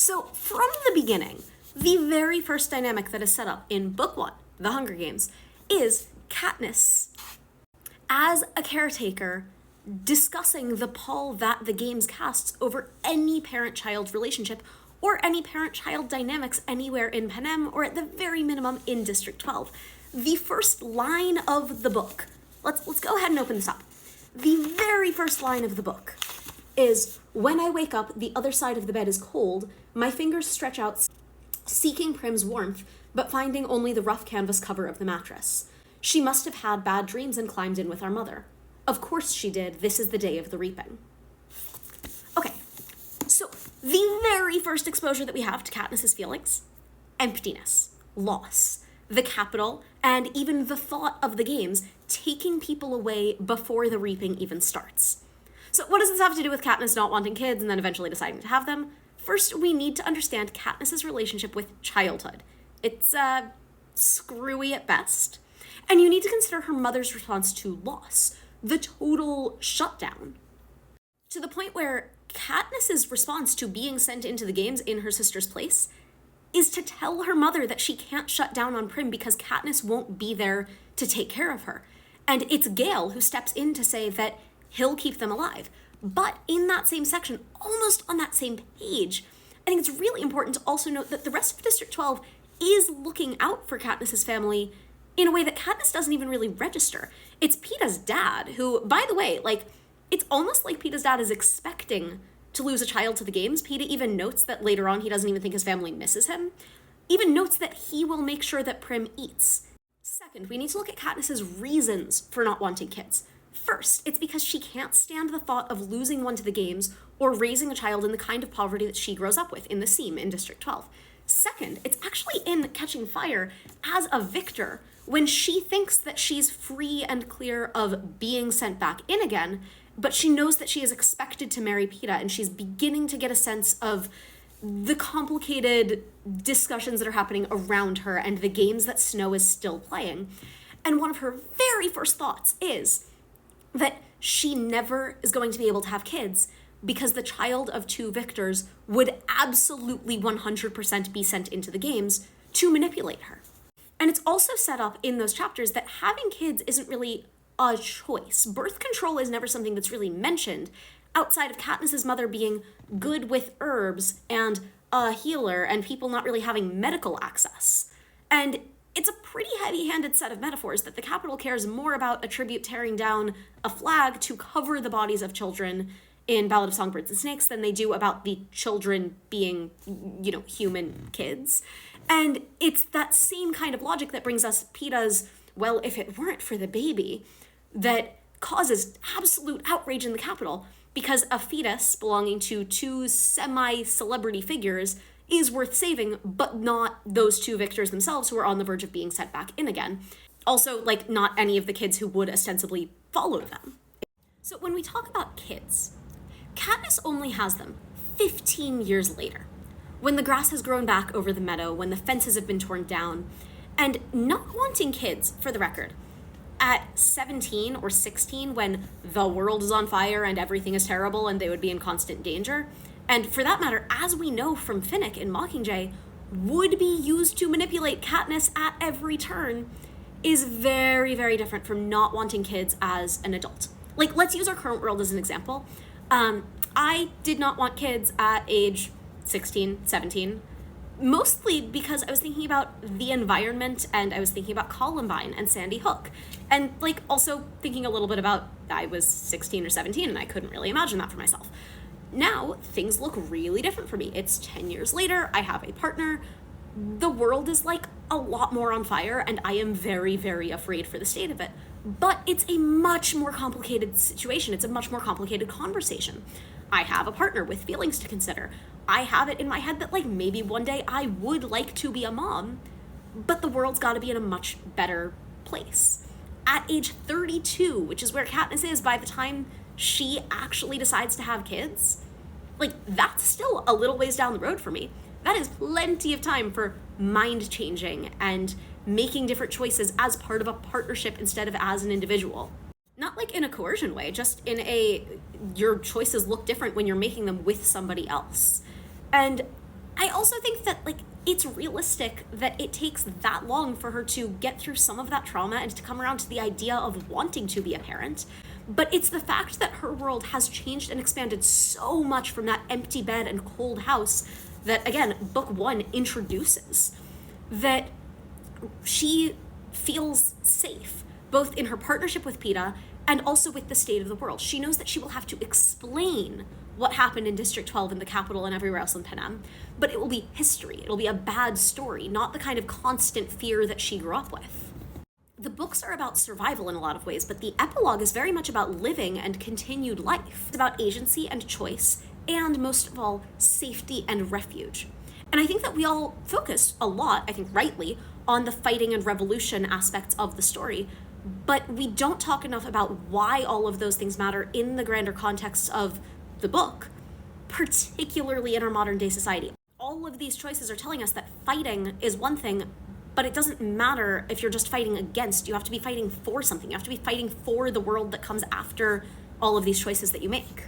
So from the beginning, the very first dynamic that is set up in book 1, The Hunger Games, is Katniss as a caretaker discussing the pall that the games casts over any parent-child relationship or any parent-child dynamics anywhere in Panem, or at the very minimum in District 12. The first line of the book, let's go ahead and open this up. The very first line of the book is, "When I wake up, the other side of the bed is cold. My fingers stretch out, seeking Prim's warmth, but finding only the rough canvas cover of the mattress. She must have had bad dreams and climbed in with our mother. Of course she did. This is the day of the reaping." Okay, so the very first exposure that we have to Katniss's feelings, emptiness, loss, the capital, and even the thought of the games taking people away before the reaping even starts. So what does this have to do with Katniss not wanting kids and then eventually deciding to have them? First, we need to understand Katniss's relationship with childhood. It's screwy at best. And you need to consider her mother's response to loss, the total shutdown, to the point where Katniss's response to being sent into the games in her sister's place is to tell her mother that she can't shut down on Prim because Katniss won't be there to take care of her. And it's Gale who steps in to say that he'll keep them alive. But in that same section, almost on that same page, I think it's really important to also note that the rest of District 12 is looking out for Katniss's family in a way that Katniss doesn't even really register. It's Peeta's dad, who, by the way, it's almost like Peeta's dad is expecting to lose a child to the games. Peeta even notes that later on he doesn't even think his family misses him. Even notes that he will make sure that Prim eats. Second, we need to look at Katniss's reasons for not wanting kids. First, it's because she can't stand the thought of losing one to the games or raising a child in the kind of poverty that she grows up with in the Seam in District 12. Second, it's actually in Catching Fire as a victor when she thinks that she's free and clear of being sent back in again, but she knows that she is expected to marry Peeta, and she's beginning to get a sense of the complicated discussions that are happening around her and the games that Snow is still playing. And one of her very first thoughts is that she never is going to be able to have kids because the child of two victors would absolutely 100% be sent into the games to manipulate her. And it's also set up in those chapters that having kids isn't really a choice. Birth control is never something that's really mentioned outside of Katniss's mother being good with herbs and a healer and people not really having medical access. And it's a pretty heavy-handed set of metaphors that the Capitol cares more about a tribute tearing down a flag to cover the bodies of children in Ballad of Songbirds and Snakes than they do about the children being, human kids. And it's that same kind of logic that brings us Peeta's, well, if it weren't for the baby, that causes absolute outrage in the Capitol because a fetus belonging to two semi-celebrity figures is worth saving, but not those two victors themselves who are on the verge of being sent back in again. Also, not any of the kids who would ostensibly follow them. So when we talk about kids, Katniss only has them 15 years later, when the grass has grown back over the meadow, when the fences have been torn down, and not wanting kids, for the record, at 17 or 16, when the world is on fire and everything is terrible and they would be in constant danger, and for that matter, as we know from Finnick in Mockingjay, would be used to manipulate Katniss at every turn, is very, very different from not wanting kids as an adult. Let's use our current world as an example. I did not want kids at age 16, 17, mostly because I was thinking about the environment and I was thinking about Columbine and Sandy Hook. And also thinking a little bit about I was 16 or 17 and I couldn't really imagine that for myself. Now, things look really different for me. It's 10 years later, I have a partner. The world is a lot more on fire and I am very, very afraid for the state of it. But it's a much more complicated situation. It's a much more complicated conversation. I have a partner with feelings to consider. I have it in my head that maybe one day I would like to be a mom, but the world's got to be in a much better place. At age 32, which is where Katniss is by the time she actually decides to have kids, that's still a little ways down the road for me. That is plenty of time for mind changing and making different choices as part of a partnership instead of as an individual. Not in a coercion way, just in your choices look different when you're making them with somebody else. And I also think that, like, it's realistic that it takes that long for her to get through some of that trauma and to come around to the idea of wanting to be a parent. But it's the fact that her world has changed and expanded so much from that empty bed and cold house that, again, book one introduces, that she feels safe, both in her partnership with Peeta and also with the state of the world. She knows that she will have to explain what happened in District 12 in the capital and everywhere else in Panem, but it will be history. It'll be a bad story, not the kind of constant fear that she grew up with. The books are about survival in a lot of ways, but the epilogue is very much about living and continued life. It's about agency and choice, and most of all, safety and refuge. And I think that we all focus a lot, I think rightly, on the fighting and revolution aspects of the story, but we don't talk enough about why all of those things matter in the grander context of the book, particularly in our modern day society. All of these choices are telling us that fighting is one thing, but it doesn't matter if you're just fighting against. You have to be fighting for something. You have to be fighting for the world that comes after all of these choices that you make.